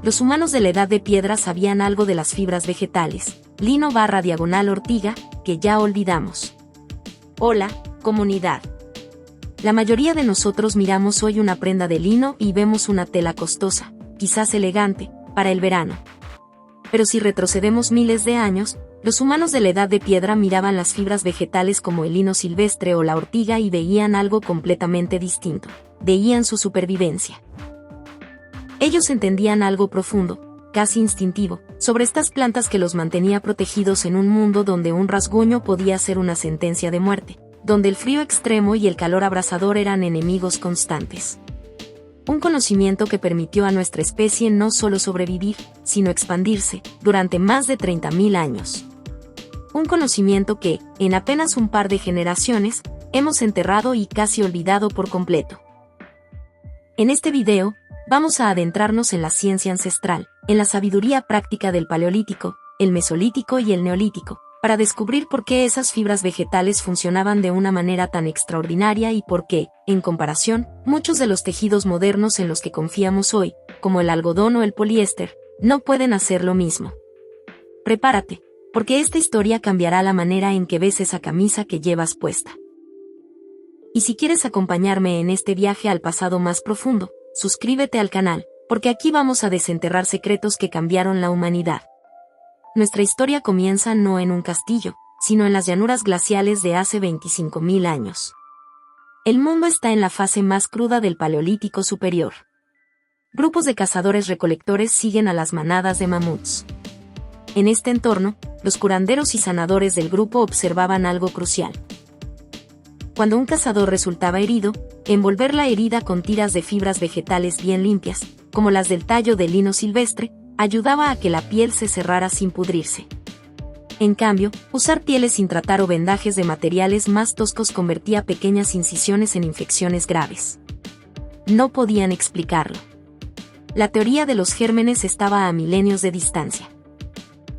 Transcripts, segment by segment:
los humanos de la Edad de Piedra sabían algo de las fibras vegetales, lino/ortiga, que ya olvidamos. Hola, comunidad. La mayoría de nosotros miramos hoy una prenda de lino y vemos una tela costosa, quizás elegante, para el verano. Pero si retrocedemos miles de años, los humanos de la Edad de Piedra miraban las fibras vegetales como el lino silvestre o la ortiga y veían algo completamente distinto. Veían su supervivencia. Ellos entendían algo profundo, casi instintivo, sobre estas plantas que los mantenía protegidos en un mundo donde un rasguño podía ser una sentencia de muerte, donde el frío extremo y el calor abrasador eran enemigos constantes. Un conocimiento que permitió a nuestra especie no solo sobrevivir, sino expandirse, durante más de 30.000 años. Un conocimiento que, en apenas un par de generaciones, hemos enterrado y casi olvidado por completo. En este video, vamos a adentrarnos en la ciencia ancestral, en la sabiduría práctica del Paleolítico, el Mesolítico y el Neolítico, para descubrir por qué esas fibras vegetales funcionaban de una manera tan extraordinaria y por qué, en comparación, muchos de los tejidos modernos en los que confiamos hoy, como el algodón o el poliéster, no pueden hacer lo mismo. Prepárate, porque esta historia cambiará la manera en que ves esa camisa que llevas puesta. Y si quieres acompañarme en este viaje al pasado más profundo, suscríbete al canal, porque aquí vamos a desenterrar secretos que cambiaron la humanidad. Nuestra historia comienza no en un castillo, sino en las llanuras glaciales de hace 25.000 años. El mundo está en la fase más cruda del Paleolítico superior. Grupos de cazadores-recolectores siguen a las manadas de mamuts. En este entorno, los curanderos y sanadores del grupo observaban algo crucial. Cuando un cazador resultaba herido, envolver la herida con tiras de fibras vegetales bien limpias, como las del tallo de lino silvestre, ayudaba a que la piel se cerrara sin pudrirse. En cambio, usar pieles sin tratar o vendajes de materiales más toscos convertía pequeñas incisiones en infecciones graves. No podían explicarlo. La teoría de los gérmenes estaba a milenios de distancia.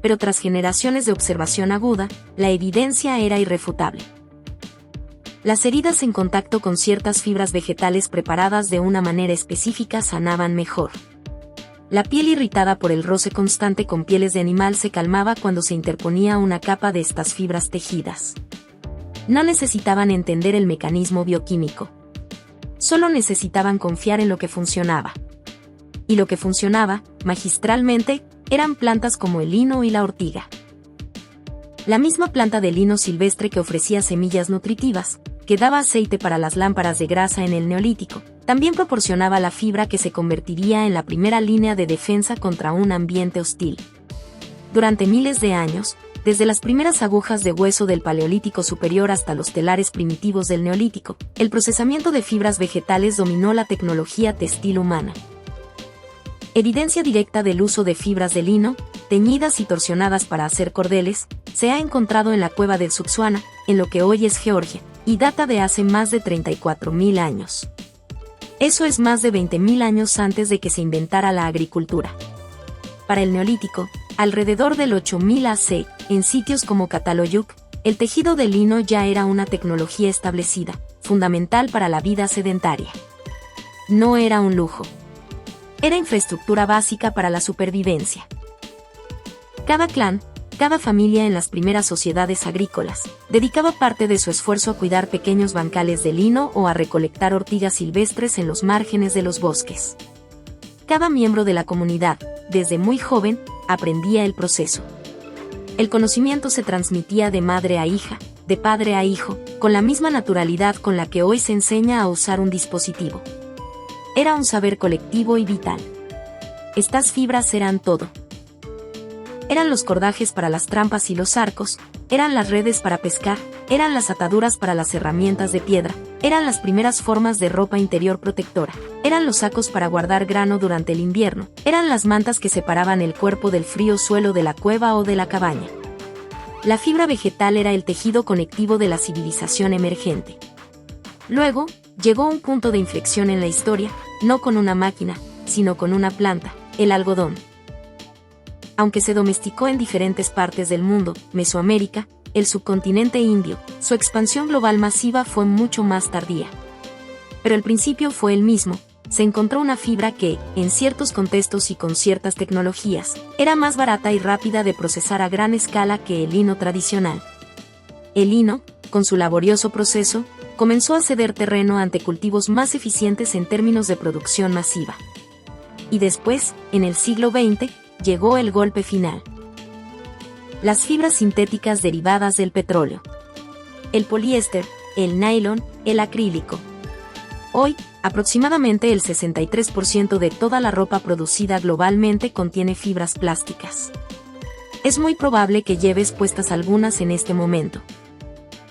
Pero tras generaciones de observación aguda, la evidencia era irrefutable. Las heridas en contacto con ciertas fibras vegetales preparadas de una manera específica sanaban mejor. La piel irritada por el roce constante con pieles de animal se calmaba cuando se interponía una capa de estas fibras tejidas. No necesitaban entender el mecanismo bioquímico. Solo necesitaban confiar en lo que funcionaba. Y lo que funcionaba, magistralmente, eran plantas como el lino y la ortiga. La misma planta de lino silvestre que ofrecía semillas nutritivas, que daba aceite para las lámparas de grasa en el Neolítico, también proporcionaba la fibra que se convertiría en la primera línea de defensa contra un ambiente hostil. Durante miles de años, desde las primeras agujas de hueso del Paleolítico superior hasta los telares primitivos del Neolítico, el procesamiento de fibras vegetales dominó la tecnología textil humana. Evidencia directa del uso de fibras de lino, teñidas y torsionadas para hacer cordeles, se ha encontrado en la cueva del Sutsuana, en lo que hoy es Georgia, y data de hace más de 34.000 años. Eso es más de 20.000 años antes de que se inventara la agricultura. Para el Neolítico, alrededor del 8000 AC, en sitios como Catalhoyuk, el tejido de lino ya era una tecnología establecida, fundamental para la vida sedentaria. No era un lujo. Era infraestructura básica para la supervivencia. Cada clan, cada familia en las primeras sociedades agrícolas, dedicaba parte de su esfuerzo a cuidar pequeños bancales de lino o a recolectar ortigas silvestres en los márgenes de los bosques. Cada miembro de la comunidad, desde muy joven, aprendía el proceso. El conocimiento se transmitía de madre a hija, de padre a hijo, con la misma naturalidad con la que hoy se enseña a usar un dispositivo. Era un saber colectivo y vital. Estas fibras eran todo. Eran los cordajes para las trampas y los arcos, eran las redes para pescar, eran las ataduras para las herramientas de piedra, eran las primeras formas de ropa interior protectora, eran los sacos para guardar grano durante el invierno, eran las mantas que separaban el cuerpo del frío suelo de la cueva o de la cabaña. La fibra vegetal era el tejido conectivo de la civilización emergente. Luego, llegó un punto de inflexión en la historia, no con una máquina, sino con una planta, el algodón. Aunque se domesticó en diferentes partes del mundo, Mesoamérica, el subcontinente indio, su expansión global masiva fue mucho más tardía. Pero el principio fue el mismo, se encontró una fibra que, en ciertos contextos y con ciertas tecnologías, era más barata y rápida de procesar a gran escala que el lino tradicional. El lino, con su laborioso proceso, comenzó a ceder terreno ante cultivos más eficientes en términos de producción masiva. Y después, en el siglo XX, llegó el golpe final. Las fibras sintéticas derivadas del petróleo. El poliéster, el nylon, el acrílico. Hoy, aproximadamente el 63% de toda la ropa producida globalmente contiene fibras plásticas. Es muy probable que lleves puestas algunas en este momento.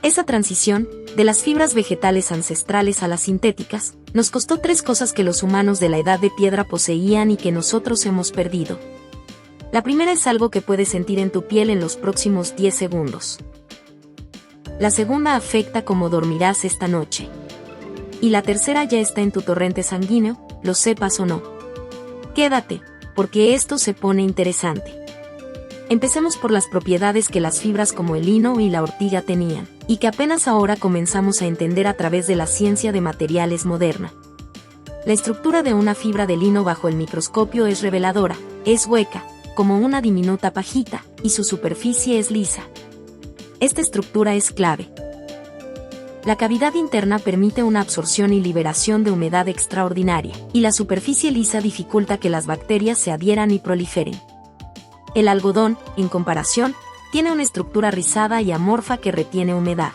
Esa transición, de las fibras vegetales ancestrales a las sintéticas, nos costó 3 cosas que los humanos de la edad de piedra poseían y que nosotros hemos perdido. La primera es algo que puedes sentir en tu piel en los próximos 10 segundos. La segunda afecta cómo dormirás esta noche. Y la tercera ya está en tu torrente sanguíneo, lo sepas o no. Quédate, porque esto se pone interesante. Empecemos por las propiedades que las fibras como el lino y la ortiga tenían, y que apenas ahora comenzamos a entender a través de la ciencia de materiales moderna. La estructura de una fibra de lino bajo el microscopio es reveladora, es hueca, como una diminuta pajita, y su superficie es lisa. Esta estructura es clave. La cavidad interna permite una absorción y liberación de humedad extraordinaria, y la superficie lisa dificulta que las bacterias se adhieran y proliferen. El algodón, en comparación, tiene una estructura rizada y amorfa que retiene humedad.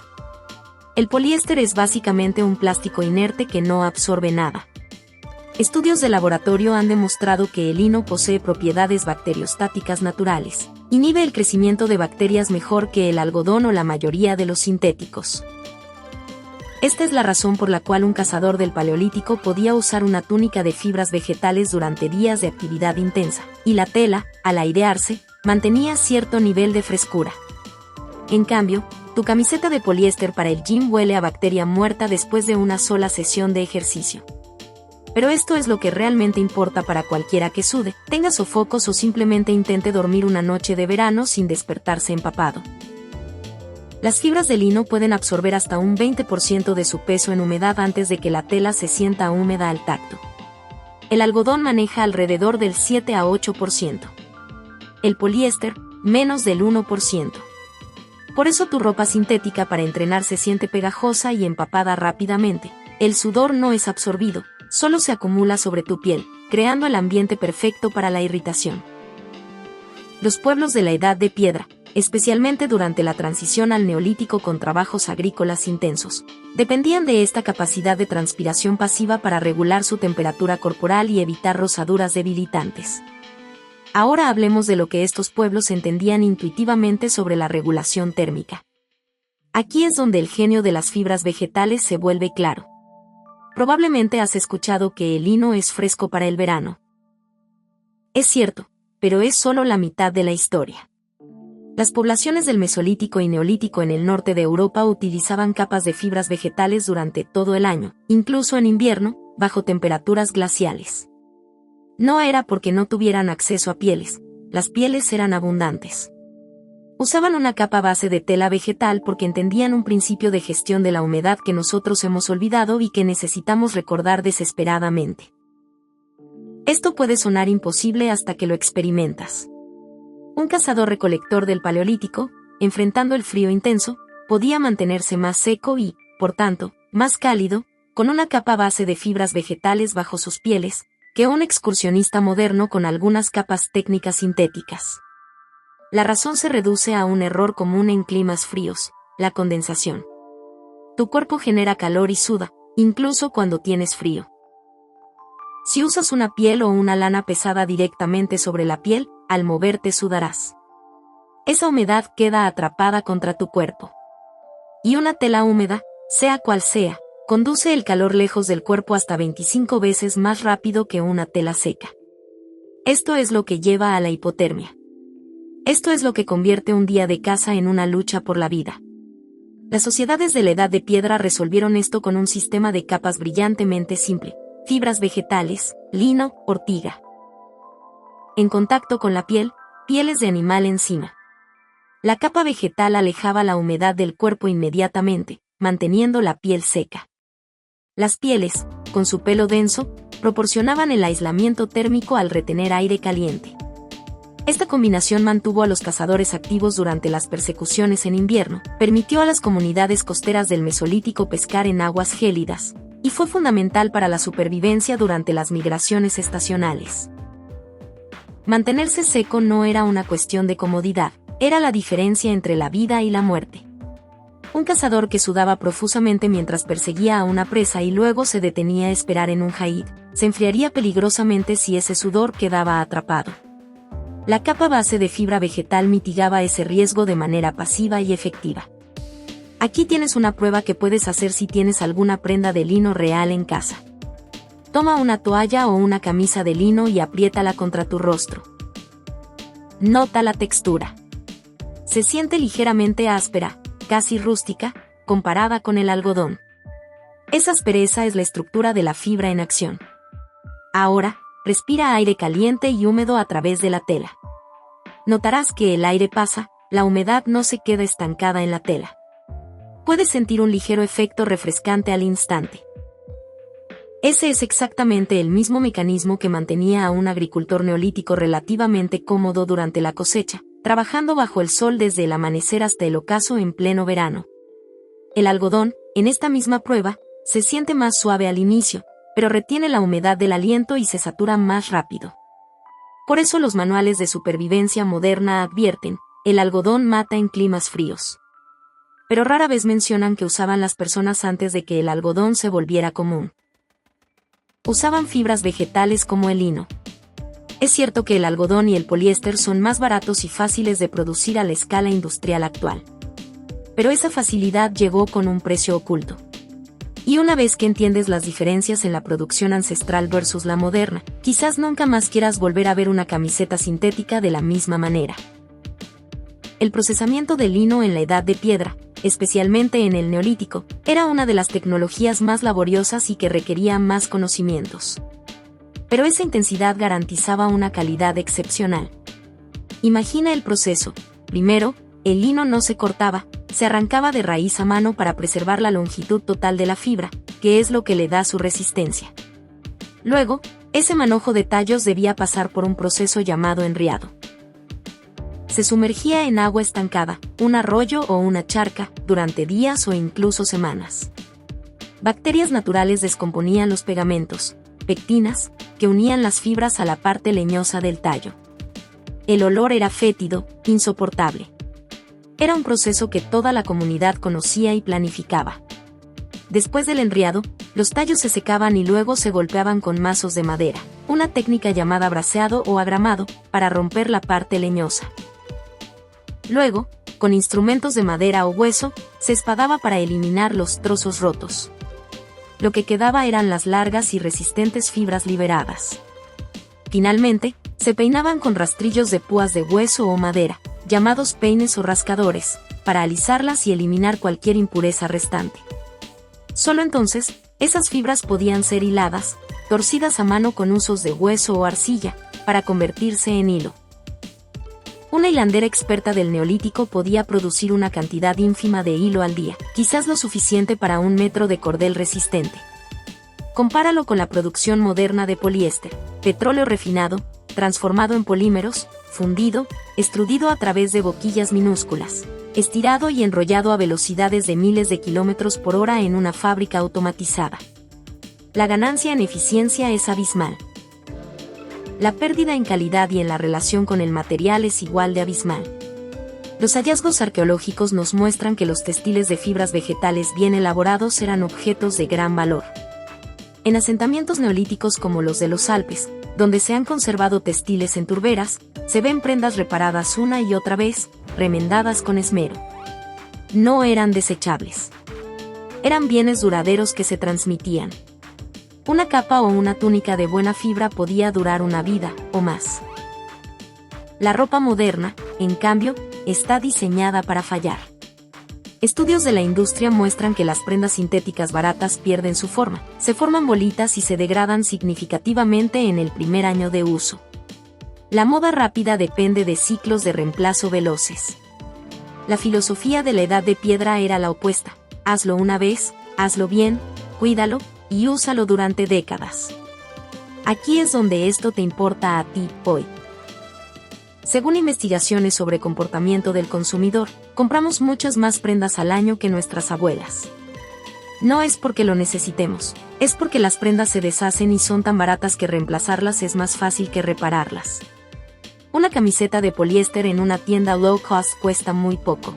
El poliéster es básicamente un plástico inerte que no absorbe nada. Estudios de laboratorio han demostrado que el lino posee propiedades bacteriostáticas naturales. Inhibe el crecimiento de bacterias mejor que el algodón o la mayoría de los sintéticos. Esta es la razón por la cual un cazador del Paleolítico podía usar una túnica de fibras vegetales durante días de actividad intensa, y la tela, al airearse, mantenía cierto nivel de frescura. En cambio, tu camiseta de poliéster para el gym huele a bacteria muerta después de una sola sesión de ejercicio. Pero esto es lo que realmente importa para cualquiera que sude, tenga sofocos o simplemente intente dormir una noche de verano sin despertarse empapado. Las fibras de lino pueden absorber hasta un 20% de su peso en humedad antes de que la tela se sienta húmeda al tacto. El algodón maneja alrededor del 7 a 8%. El poliéster, menos del 1%. Por eso tu ropa sintética para entrenar se siente pegajosa y empapada rápidamente. El sudor no es absorbido, solo se acumula sobre tu piel, creando el ambiente perfecto para la irritación. Los pueblos de la Edad de Piedra, especialmente durante la transición al Neolítico con trabajos agrícolas intensos, dependían de esta capacidad de transpiración pasiva para regular su temperatura corporal y evitar rosaduras debilitantes. Ahora hablemos de lo que estos pueblos entendían intuitivamente sobre la regulación térmica. Aquí es donde el genio de las fibras vegetales se vuelve claro. Probablemente has escuchado que el lino es fresco para el verano. Es cierto, pero es solo la mitad de la historia. Las poblaciones del Mesolítico y Neolítico en el norte de Europa utilizaban capas de fibras vegetales durante todo el año, incluso en invierno, bajo temperaturas glaciales. No era porque no tuvieran acceso a pieles, las pieles eran abundantes. Usaban una capa base de tela vegetal porque entendían un principio de gestión de la humedad que nosotros hemos olvidado y que necesitamos recordar desesperadamente. Esto puede sonar imposible hasta que lo experimentas. Un cazador-recolector del Paleolítico, enfrentando el frío intenso, podía mantenerse más seco y, por tanto, más cálido, con una capa base de fibras vegetales bajo sus pieles, que un excursionista moderno con algunas capas técnicas sintéticas. La razón se reduce a un error común en climas fríos, la condensación. Tu cuerpo genera calor y suda, incluso cuando tienes frío. Si usas una piel o una lana pesada directamente sobre la piel, al moverte sudarás. Esa humedad queda atrapada contra tu cuerpo. Y una tela húmeda, sea cual sea, conduce el calor lejos del cuerpo hasta 25 veces más rápido que una tela seca. Esto es lo que lleva a la hipotermia. Esto es lo que convierte un día de caza en una lucha por la vida. Las sociedades de la Edad de Piedra resolvieron esto con un sistema de capas brillantemente simple: fibras vegetales, lino, ortiga. En contacto con la piel, pieles de animal encima. La capa vegetal alejaba la humedad del cuerpo inmediatamente, manteniendo la piel seca. Las pieles, con su pelo denso, proporcionaban el aislamiento térmico al retener aire caliente. Esta combinación mantuvo a los cazadores activos durante las persecuciones en invierno, permitió a las comunidades costeras del Mesolítico pescar en aguas gélidas, y fue fundamental para la supervivencia durante las migraciones estacionales. Mantenerse seco no era una cuestión de comodidad, era la diferencia entre la vida y la muerte. Un cazador que sudaba profusamente mientras perseguía a una presa y luego se detenía a esperar en un jaid, se enfriaría peligrosamente si ese sudor quedaba atrapado. La capa base de fibra vegetal mitigaba ese riesgo de manera pasiva y efectiva. Aquí tienes una prueba que puedes hacer si tienes alguna prenda de lino real en casa. Toma una toalla o una camisa de lino y apriétala contra tu rostro. Nota la textura. Se siente ligeramente áspera, casi rústica, comparada con el algodón. Esa aspereza es la estructura de la fibra en acción. Ahora, respira aire caliente y húmedo a través de la tela. Notarás que el aire pasa, la humedad no se queda estancada en la tela. Puedes sentir un ligero efecto refrescante al instante. Ese es exactamente el mismo mecanismo que mantenía a un agricultor neolítico relativamente cómodo durante la cosecha, trabajando bajo el sol desde el amanecer hasta el ocaso en pleno verano. El algodón, en esta misma prueba, se siente más suave al inicio, pero retiene la humedad del aliento y se satura más rápido. Por eso los manuales de supervivencia moderna advierten, el algodón mata en climas fríos. Pero rara vez mencionan que usaban las personas antes de que el algodón se volviera común. Usaban fibras vegetales como el lino. Es cierto que el algodón y el poliéster son más baratos y fáciles de producir a la escala industrial actual. Pero esa facilidad llegó con un precio oculto. Y una vez que entiendes las diferencias en la producción ancestral versus la moderna, quizás nunca más quieras volver a ver una camiseta sintética de la misma manera. El procesamiento del lino en la Edad de Piedra, especialmente en el Neolítico, era una de las tecnologías más laboriosas y que requería más conocimientos. Pero esa intensidad garantizaba una calidad excepcional. Imagina el proceso. Primero, el lino no se cortaba, se arrancaba de raíz a mano para preservar la longitud total de la fibra, que es lo que le da su resistencia. Luego, ese manojo de tallos debía pasar por un proceso llamado enriado. Se sumergía en agua estancada, un arroyo o una charca, durante días o incluso semanas. Bacterias naturales descomponían los pegamentos, pectinas, que unían las fibras a la parte leñosa del tallo. El olor era fétido, insoportable. Era un proceso que toda la comunidad conocía y planificaba. Después del enriado, los tallos se secaban y luego se golpeaban con mazos de madera, una técnica llamada braseado o agramado, para romper la parte leñosa. Luego, con instrumentos de madera o hueso, se espadaba para eliminar los trozos rotos. Lo que quedaba eran las largas y resistentes fibras liberadas. Finalmente, se peinaban con rastrillos de púas de hueso o madera, llamados peines o rascadores, para alisarlas y eliminar cualquier impureza restante. Solo entonces, esas fibras podían ser hiladas, torcidas a mano con usos de hueso o arcilla, para convertirse en hilo. Una hilandera experta del Neolítico podía producir una cantidad ínfima de hilo al día, quizás lo suficiente para 1 metro de cordel resistente. Compáralo con la producción moderna de poliéster, petróleo refinado, transformado en polímeros, fundido, extrudido a través de boquillas minúsculas, estirado y enrollado a velocidades de miles de kilómetros por hora en una fábrica automatizada. La ganancia en eficiencia es abismal. La pérdida en calidad y en la relación con el material es igual de abismal. Los hallazgos arqueológicos nos muestran que los textiles de fibras vegetales bien elaborados eran objetos de gran valor. En asentamientos neolíticos como los de los Alpes, donde se han conservado textiles en turberas, se ven prendas reparadas una y otra vez, remendadas con esmero. No eran desechables. Eran bienes duraderos que se transmitían. Una capa o una túnica de buena fibra podía durar una vida, o más. La ropa moderna, en cambio, está diseñada para fallar. Estudios de la industria muestran que las prendas sintéticas baratas pierden su forma, se forman bolitas y se degradan significativamente en el primer año de uso. La moda rápida depende de ciclos de reemplazo veloces. La filosofía de la Edad de Piedra era la opuesta: hazlo una vez, hazlo bien, cuídalo, y úsalo durante décadas. Aquí es donde esto te importa a ti, hoy. Según investigaciones sobre comportamiento del consumidor, compramos muchas más prendas al año que nuestras abuelas. No es porque lo necesitemos, es porque las prendas se deshacen y son tan baratas que reemplazarlas es más fácil que repararlas. Una camiseta de poliéster en una tienda low cost cuesta muy poco.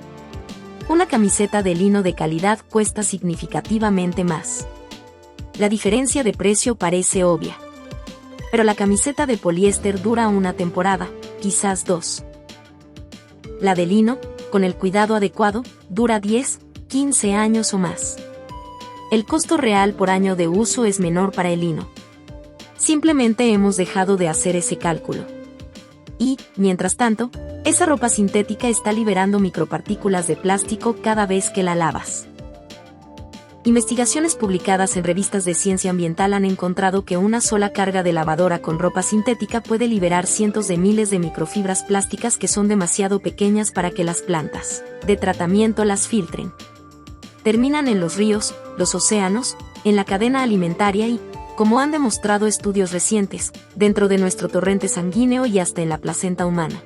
Una camiseta de lino de calidad cuesta significativamente más. La diferencia de precio parece obvia. Pero la camiseta de poliéster dura una temporada, quizás 2. La de lino, con el cuidado adecuado, dura 10, 15 años o más. El costo real por año de uso es menor para el lino. Simplemente hemos dejado de hacer ese cálculo. Y, mientras tanto, esa ropa sintética está liberando micropartículas de plástico cada vez que la lavas. Investigaciones publicadas en revistas de ciencia ambiental han encontrado que una sola carga de lavadora con ropa sintética puede liberar cientos de miles de microfibras plásticas que son demasiado pequeñas para que las plantas de tratamiento las filtren. Terminan en los ríos, los océanos, en la cadena alimentaria y, como han demostrado estudios recientes, dentro de nuestro torrente sanguíneo y hasta en la placenta humana.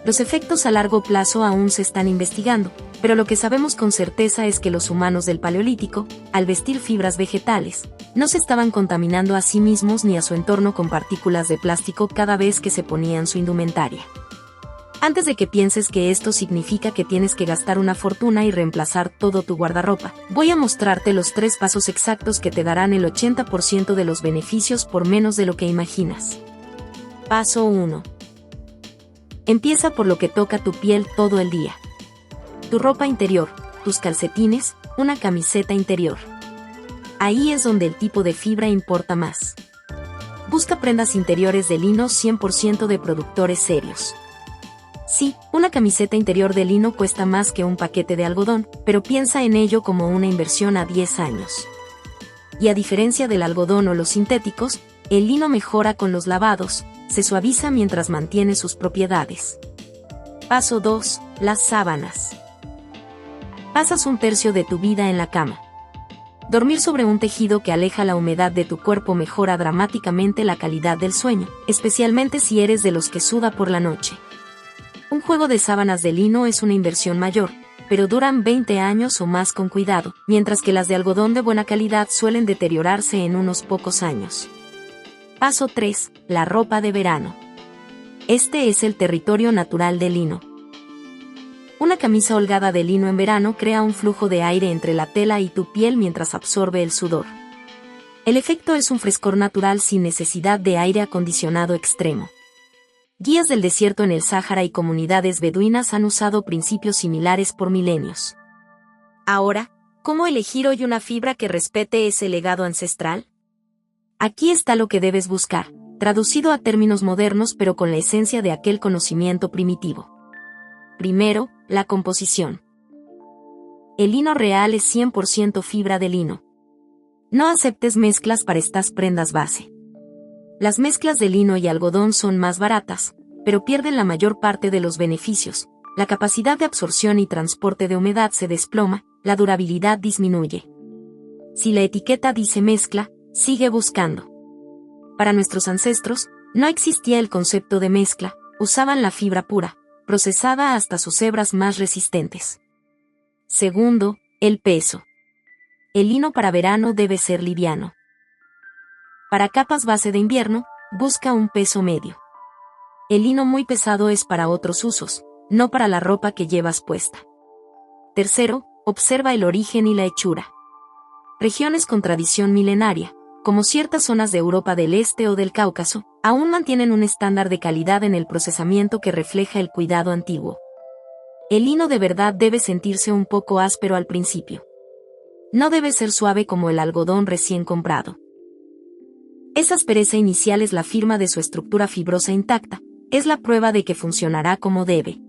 Los efectos a largo plazo aún se están investigando, pero lo que sabemos con certeza es que los humanos del Paleolítico, al vestir fibras vegetales, no se estaban contaminando a sí mismos ni a su entorno con partículas de plástico cada vez que se ponían su indumentaria. Antes de que pienses que esto significa que tienes que gastar una fortuna y reemplazar todo tu guardarropa, voy a mostrarte los 3 pasos exactos que te darán el 80% de los beneficios por menos de lo que imaginas. Paso 1. Empieza por lo que toca tu piel todo el día. Tu ropa interior, tus calcetines, una camiseta interior. Ahí es donde el tipo de fibra importa más. Busca prendas interiores de lino 100% de productores serios. Sí, una camiseta interior de lino cuesta más que un paquete de algodón, pero piensa en ello como una inversión a 10 años. Y a diferencia del algodón o los sintéticos, el lino mejora con los lavados, se suaviza mientras mantiene sus propiedades. Paso 2. Las sábanas. Pasas un tercio de tu vida en la cama. Dormir sobre un tejido que aleja la humedad de tu cuerpo mejora dramáticamente la calidad del sueño, especialmente si eres de los que suda por la noche. Un juego de sábanas de lino es una inversión mayor, pero duran 20 años o más con cuidado, mientras que las de algodón de buena calidad suelen deteriorarse en unos pocos años. Paso 3. La ropa de verano. Este es el territorio natural del lino. Una camisa holgada de lino en verano crea un flujo de aire entre la tela y tu piel mientras absorbe el sudor. El efecto es un frescor natural sin necesidad de aire acondicionado extremo. Guías del desierto en el Sáhara y comunidades beduinas han usado principios similares por milenios. Ahora, ¿cómo elegir hoy una fibra que respete ese legado ancestral? Aquí está lo que debes buscar, traducido a términos modernos pero con la esencia de aquel conocimiento primitivo. Primero, la composición. El lino real es 100% fibra de lino. No aceptes mezclas para estas prendas base. Las mezclas de lino y algodón son más baratas, pero pierden la mayor parte de los beneficios. La capacidad de absorción y transporte de humedad se desploma, la durabilidad disminuye. Si la etiqueta dice mezcla, sigue buscando. Para nuestros ancestros, no existía el concepto de mezcla, usaban la fibra pura, procesada hasta sus hebras más resistentes. Segundo, el peso. El lino para verano debe ser liviano. Para capas base de invierno, busca un peso medio. El lino muy pesado es para otros usos, no para la ropa que llevas puesta. Tercero, observa el origen y la hechura. Regiones con tradición milenaria, como ciertas zonas de Europa del Este o del Cáucaso, aún mantienen un estándar de calidad en el procesamiento que refleja el cuidado antiguo. El lino de verdad debe sentirse un poco áspero al principio. No debe ser suave como el algodón recién comprado. Esa aspereza inicial es la firma de su estructura fibrosa intacta, es la prueba de que funcionará como debe.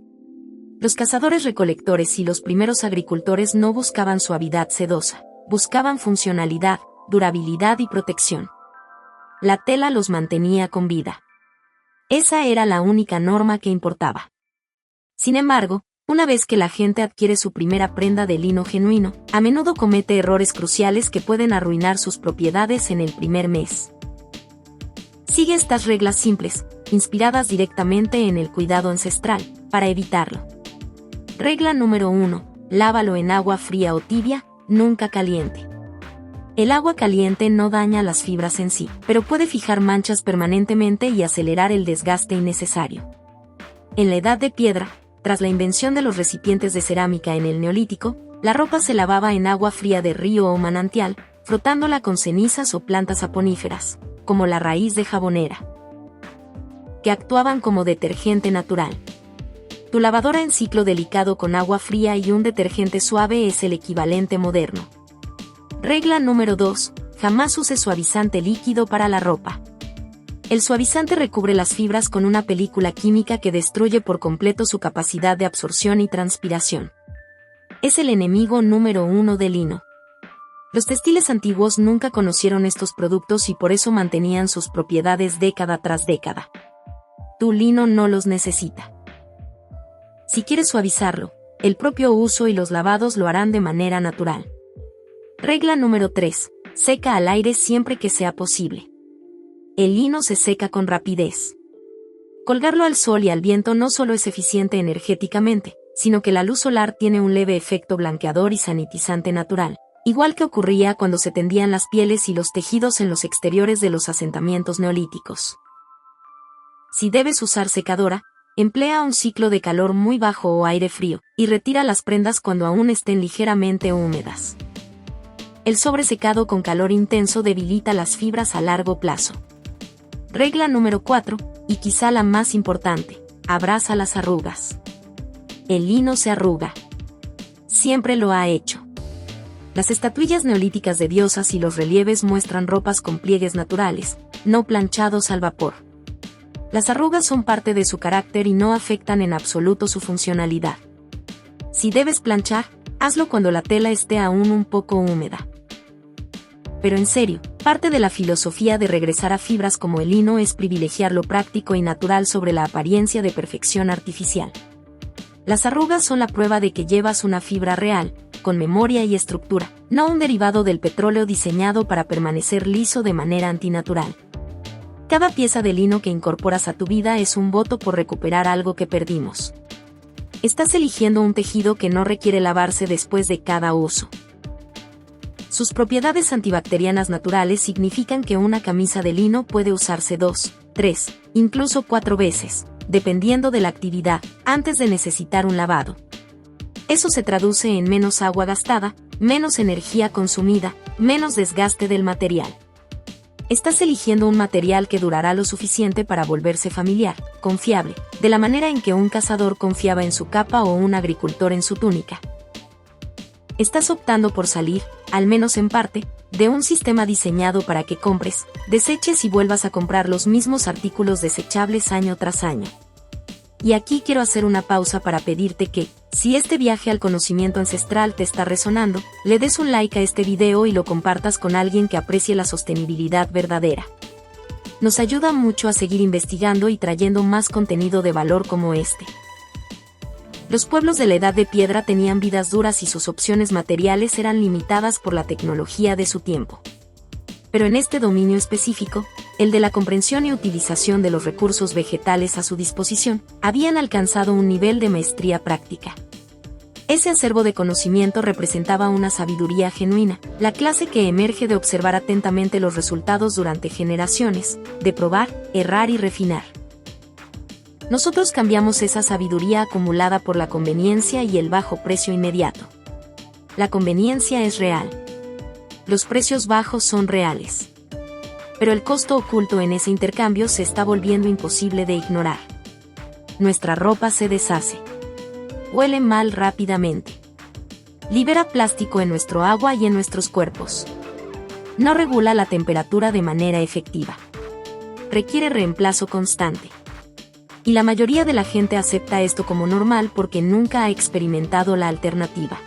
Los cazadores-recolectores y los primeros agricultores no buscaban suavidad sedosa, buscaban funcionalidad, durabilidad y protección. La tela los mantenía con vida. Esa era la única norma que importaba. Sin embargo, una vez que la gente adquiere su primera prenda de lino genuino, a menudo comete errores cruciales que pueden arruinar sus propiedades en el primer mes. Sigue estas reglas simples, inspiradas directamente en el cuidado ancestral, para evitarlo. Regla número 1. Lávalo en agua fría o tibia, nunca caliente. El agua caliente no daña las fibras en sí, pero puede fijar manchas permanentemente y acelerar el desgaste innecesario. En la Edad de Piedra, tras la invención de los recipientes de cerámica en el Neolítico, la ropa se lavaba en agua fría de río o manantial, frotándola con cenizas o plantas saponíferas, como la raíz de jabonera, que actuaban como detergente natural. Tu lavadora en ciclo delicado con agua fría y un detergente suave es el equivalente moderno. Regla número 2. Jamás uses suavizante líquido para la ropa. El suavizante recubre las fibras con una película química que destruye por completo su capacidad de absorción y transpiración. Es el enemigo número 1 del lino. Los textiles antiguos nunca conocieron estos productos y por eso mantenían sus propiedades década tras década. Tu lino no los necesita. Si quieres suavizarlo, el propio uso y los lavados lo harán de manera natural. Regla número 3. Seca al aire siempre que sea posible. El lino se seca con rapidez. Colgarlo al sol y al viento no solo es eficiente energéticamente, sino que la luz solar tiene un leve efecto blanqueador y sanitizante natural, igual que ocurría cuando se tendían las pieles y los tejidos en los exteriores de los asentamientos neolíticos. Si debes usar secadora, emplea un ciclo de calor muy bajo o aire frío, y retira las prendas cuando aún estén ligeramente húmedas. El sobresecado con calor intenso debilita las fibras a largo plazo. Regla número 4, y quizá la más importante, abraza las arrugas. El lino se arruga. Siempre lo ha hecho. Las estatuillas neolíticas de diosas y los relieves muestran ropas con pliegues naturales, no planchados al vapor. Las arrugas son parte de su carácter y no afectan en absoluto su funcionalidad. Si debes planchar, hazlo cuando la tela esté aún un poco húmeda. Pero en serio, parte de la filosofía de regresar a fibras como el lino es privilegiar lo práctico y natural sobre la apariencia de perfección artificial. Las arrugas son la prueba de que llevas una fibra real, con memoria y estructura, no un derivado del petróleo diseñado para permanecer liso de manera antinatural. Cada pieza de lino que incorporas a tu vida es un voto por recuperar algo que perdimos. Estás eligiendo un tejido que no requiere lavarse después de cada uso. Sus propiedades antibacterianas naturales significan que una camisa de lino puede usarse 2, 3, incluso 4 veces, dependiendo de la actividad, antes de necesitar un lavado. Eso se traduce en menos agua gastada, menos energía consumida, menos desgaste del material. Estás eligiendo un material que durará lo suficiente para volverse familiar, confiable, de la manera en que un cazador confiaba en su capa o un agricultor en su túnica. Estás optando por salir, al menos en parte, de un sistema diseñado para que compres, deseches y vuelvas a comprar los mismos artículos desechables año tras año. Y aquí quiero hacer una pausa para pedirte que, si este viaje al conocimiento ancestral te está resonando, le des un like a este video y lo compartas con alguien que aprecie la sostenibilidad verdadera. Nos ayuda mucho a seguir investigando y trayendo más contenido de valor como este. Los pueblos de la Edad de Piedra tenían vidas duras y sus opciones materiales eran limitadas por la tecnología de su tiempo. Pero en este dominio específico, el de la comprensión y utilización de los recursos vegetales a su disposición, habían alcanzado un nivel de maestría práctica. Ese acervo de conocimiento representaba una sabiduría genuina, la clase que emerge de observar atentamente los resultados durante generaciones, de probar, errar y refinar. Nosotros cambiamos esa sabiduría acumulada por la conveniencia y el bajo precio inmediato. La conveniencia es real. Los precios bajos son reales. Pero el costo oculto en ese intercambio se está volviendo imposible de ignorar. Nuestra ropa se deshace. Huele mal rápidamente. Libera plástico en nuestro agua y en nuestros cuerpos. No regula la temperatura de manera efectiva. Requiere reemplazo constante. Y la mayoría de la gente acepta esto como normal porque nunca ha experimentado la alternativa.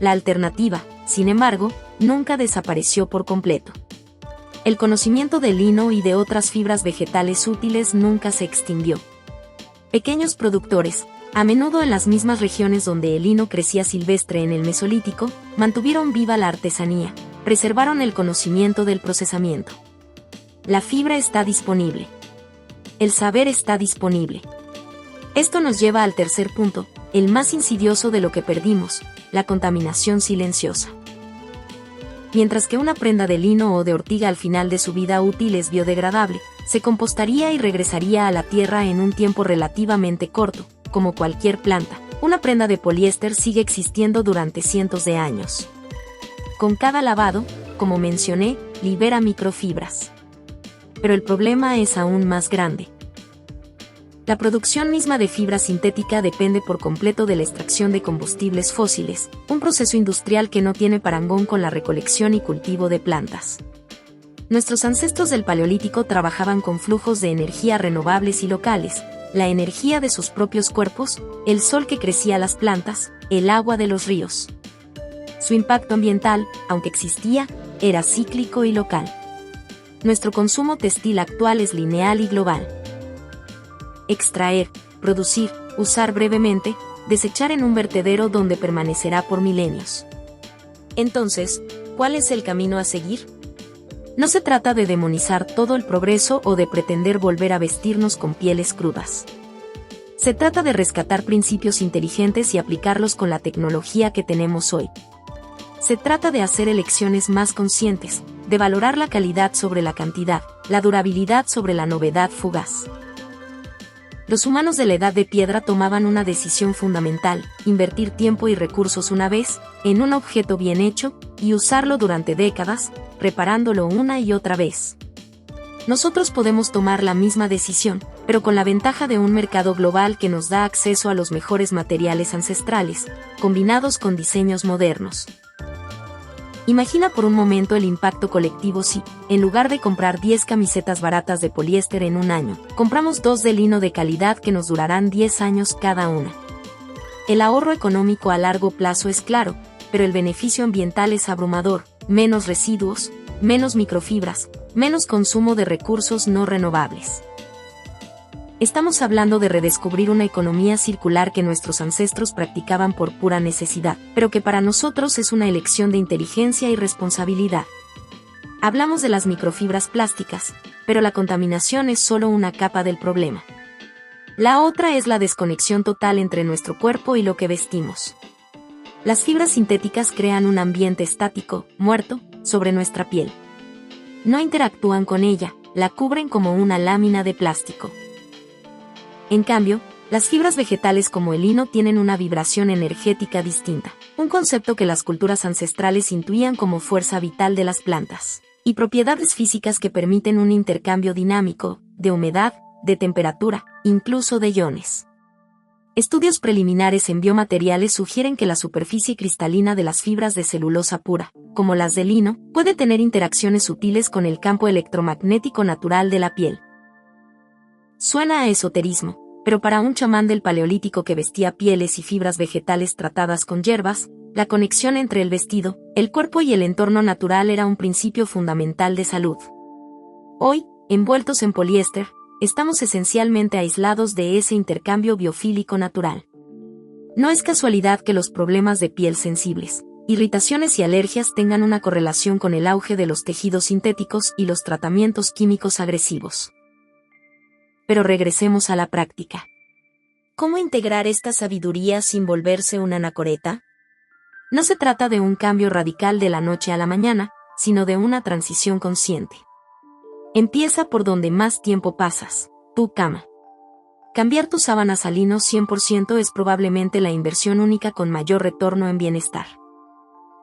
La alternativa, sin embargo, nunca desapareció por completo. El conocimiento del lino y de otras fibras vegetales útiles nunca se extinguió. Pequeños productores, a menudo en las mismas regiones donde el lino crecía silvestre en el Mesolítico, mantuvieron viva la artesanía, preservaron el conocimiento del procesamiento. La fibra está disponible. El saber está disponible. Esto nos lleva al tercer punto, el más insidioso de lo que perdimos, la contaminación silenciosa. Mientras que una prenda de lino o de ortiga al final de su vida útil es biodegradable, se compostaría y regresaría a la tierra en un tiempo relativamente corto, como cualquier planta. Una prenda de poliéster sigue existiendo durante cientos de años. Con cada lavado, como mencioné, libera microfibras. Pero el problema es aún más grande. La producción misma de fibra sintética depende por completo de la extracción de combustibles fósiles, un proceso industrial que no tiene parangón con la recolección y cultivo de plantas. Nuestros ancestros del Paleolítico trabajaban con flujos de energía renovables y locales, la energía de sus propios cuerpos, el sol que crecía las plantas, el agua de los ríos. Su impacto ambiental, aunque existía, era cíclico y local. Nuestro consumo textil actual es lineal y global. Extraer, producir, usar brevemente, desechar en un vertedero donde permanecerá por milenios. Entonces, ¿cuál es el camino a seguir? No se trata de demonizar todo el progreso o de pretender volver a vestirnos con pieles crudas. Se trata de rescatar principios inteligentes y aplicarlos con la tecnología que tenemos hoy. Se trata de hacer elecciones más conscientes, de valorar la calidad sobre la cantidad, la durabilidad sobre la novedad fugaz. Los humanos de la Edad de Piedra tomaban una decisión fundamental, invertir tiempo y recursos una vez, en un objeto bien hecho, y usarlo durante décadas, reparándolo una y otra vez. Nosotros podemos tomar la misma decisión, pero con la ventaja de un mercado global que nos da acceso a los mejores materiales ancestrales, combinados con diseños modernos. Imagina por un momento el impacto colectivo si, en lugar de comprar 10 camisetas baratas de poliéster en un año, compramos 2 de lino de calidad que nos durarán 10 años cada una. El ahorro económico a largo plazo es claro, pero el beneficio ambiental es abrumador: menos residuos, menos microfibras, menos consumo de recursos no renovables. Estamos hablando de redescubrir una economía circular que nuestros ancestros practicaban por pura necesidad, pero que para nosotros es una elección de inteligencia y responsabilidad. Hablamos de las microfibras plásticas, pero la contaminación es solo una capa del problema. La otra es la desconexión total entre nuestro cuerpo y lo que vestimos. Las fibras sintéticas crean un ambiente estático, muerto, sobre nuestra piel. No interactúan con ella, la cubren como una lámina de plástico. En cambio, las fibras vegetales como el lino tienen una vibración energética distinta, un concepto que las culturas ancestrales intuían como fuerza vital de las plantas, y propiedades físicas que permiten un intercambio dinámico, de humedad, de temperatura, incluso de iones. Estudios preliminares en biomateriales sugieren que la superficie cristalina de las fibras de celulosa pura, como las de lino, puede tener interacciones sutiles con el campo electromagnético natural de la piel. Suena a esoterismo, pero para un chamán del Paleolítico que vestía pieles y fibras vegetales tratadas con hierbas, la conexión entre el vestido, el cuerpo y el entorno natural era un principio fundamental de salud. Hoy, envueltos en poliéster, estamos esencialmente aislados de ese intercambio biofílico natural. No es casualidad que los problemas de piel sensibles, irritaciones y alergias tengan una correlación con el auge de los tejidos sintéticos y los tratamientos químicos agresivos. Pero regresemos a la práctica. ¿Cómo integrar esta sabiduría sin volverse una anacoreta? No se trata de un cambio radical de la noche a la mañana, sino de una transición consciente. Empieza por donde más tiempo pasas, tu cama. Cambiar tus sábanas a lino 100% es probablemente la inversión única con mayor retorno en bienestar.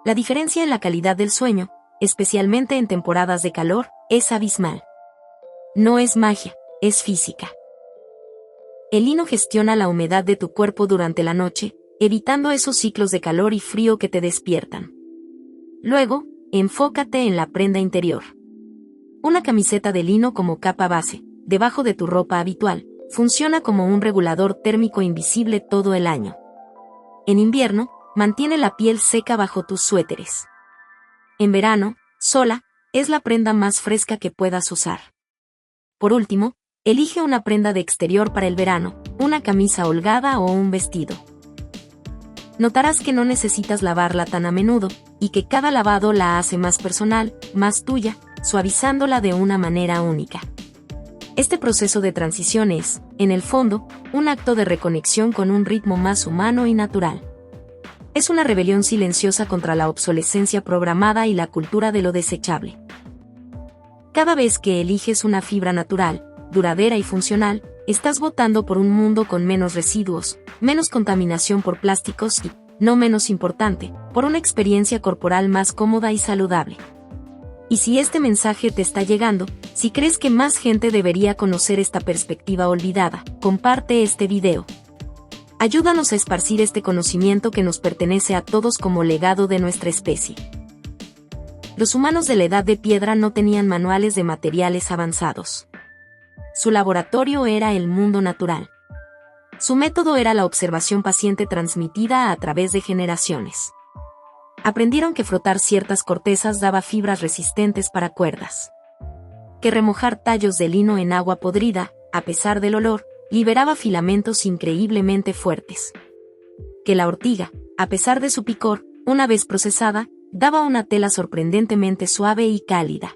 La diferencia en la calidad del sueño, especialmente en temporadas de calor, es abismal. No es magia, es física. El lino gestiona la humedad de tu cuerpo durante la noche, evitando esos ciclos de calor y frío que te despiertan. Luego, enfócate en la prenda interior. Una camiseta de lino como capa base, debajo de tu ropa habitual, funciona como un regulador térmico invisible todo el año. En invierno, mantiene la piel seca bajo tus suéteres. En verano, sola, es la prenda más fresca que puedas usar. Por último, elige una prenda de exterior para el verano, una camisa holgada o un vestido. Notarás que no necesitas lavarla tan a menudo, y que cada lavado la hace más personal, más tuya, suavizándola de una manera única. Este proceso de transición es, en el fondo, un acto de reconexión con un ritmo más humano y natural. Es una rebelión silenciosa contra la obsolescencia programada y la cultura de lo desechable. Cada vez que eliges una fibra natural, duradera y funcional, estás votando por un mundo con menos residuos, menos contaminación por plásticos y, no menos importante, por una experiencia corporal más cómoda y saludable. Y si este mensaje te está llegando, si crees que más gente debería conocer esta perspectiva olvidada, comparte este video. Ayúdanos a esparcir este conocimiento que nos pertenece a todos como legado de nuestra especie. Los humanos de la Edad de Piedra no tenían manuales de materiales avanzados. Su laboratorio era el mundo natural. Su método era la observación paciente transmitida a través de generaciones. Aprendieron que frotar ciertas cortezas daba fibras resistentes para cuerdas. Que remojar tallos de lino en agua podrida, a pesar del olor, liberaba filamentos increíblemente fuertes. Que la ortiga, a pesar de su picor, una vez procesada, daba una tela sorprendentemente suave y cálida.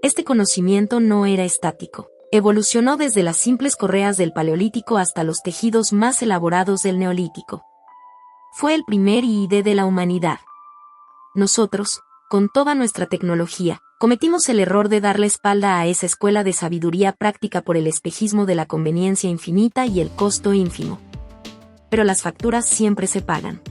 Este conocimiento no era estático. Evolucionó desde las simples correas del Paleolítico hasta los tejidos más elaborados del Neolítico. Fue el primer ID de la humanidad. Nosotros, con toda nuestra tecnología, cometimos el error de dar la espalda a esa escuela de sabiduría práctica por el espejismo de la conveniencia infinita y el costo ínfimo. Pero las facturas siempre se pagan.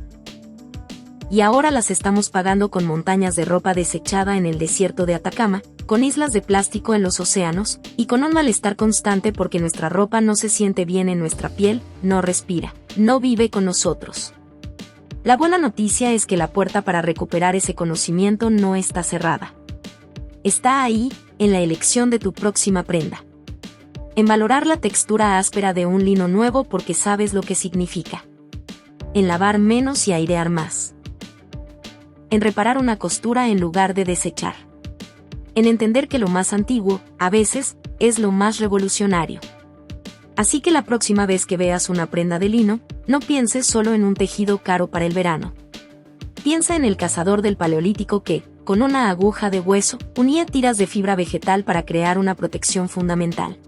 Y ahora las estamos pagando con montañas de ropa desechada en el desierto de Atacama, con islas de plástico en los océanos, y con un malestar constante porque nuestra ropa no se siente bien en nuestra piel, no respira, no vive con nosotros. La buena noticia es que la puerta para recuperar ese conocimiento no está cerrada. Está ahí, en la elección de tu próxima prenda. En valorar la textura áspera de un lino nuevo porque sabes lo que significa. En lavar menos y airear más. En reparar una costura en lugar de desechar. En entender que lo más antiguo, a veces, es lo más revolucionario. Así que la próxima vez que veas una prenda de lino, no pienses solo en un tejido caro para el verano. Piensa en el cazador del Paleolítico que, con una aguja de hueso, unía tiras de fibra vegetal para crear una protección fundamental.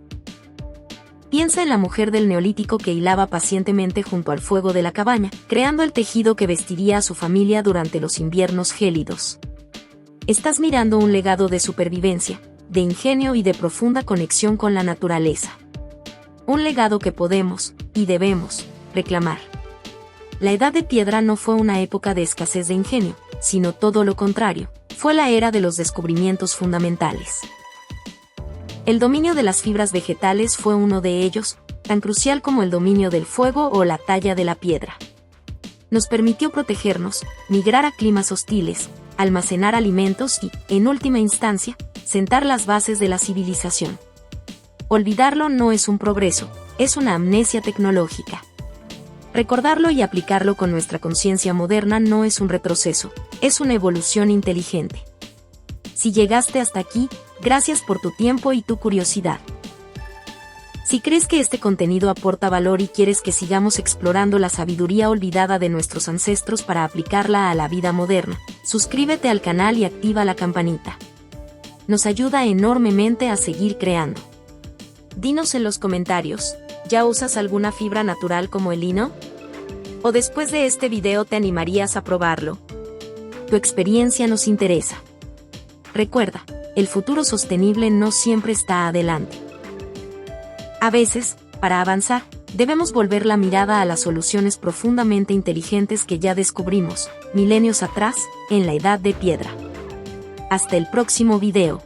Piensa en la mujer del Neolítico que hilaba pacientemente junto al fuego de la cabaña, creando el tejido que vestiría a su familia durante los inviernos gélidos. Estás mirando un legado de supervivencia, de ingenio y de profunda conexión con la naturaleza. Un legado que podemos, y debemos, reclamar. La Edad de Piedra no fue una época de escasez de ingenio, sino todo lo contrario, fue la era de los descubrimientos fundamentales. El dominio de las fibras vegetales fue uno de ellos, tan crucial como el dominio del fuego o la talla de la piedra. Nos permitió protegernos, migrar a climas hostiles, almacenar alimentos y, en última instancia, sentar las bases de la civilización. Olvidarlo no es un progreso, es una amnesia tecnológica. Recordarlo y aplicarlo con nuestra conciencia moderna no es un retroceso, es una evolución inteligente. Si llegaste hasta aquí, gracias por tu tiempo y tu curiosidad. Si crees que este contenido aporta valor y quieres que sigamos explorando la sabiduría olvidada de nuestros ancestros para aplicarla a la vida moderna, suscríbete al canal y activa la campanita. Nos ayuda enormemente a seguir creando. Dinos en los comentarios, ¿ya usas alguna fibra natural como el lino? ¿O después de este video te animarías a probarlo? Tu experiencia nos interesa. Recuerda, el futuro sostenible no siempre está adelante. A veces, para avanzar, debemos volver la mirada a las soluciones profundamente inteligentes que ya descubrimos, milenios atrás, en la Edad de Piedra. Hasta el próximo video.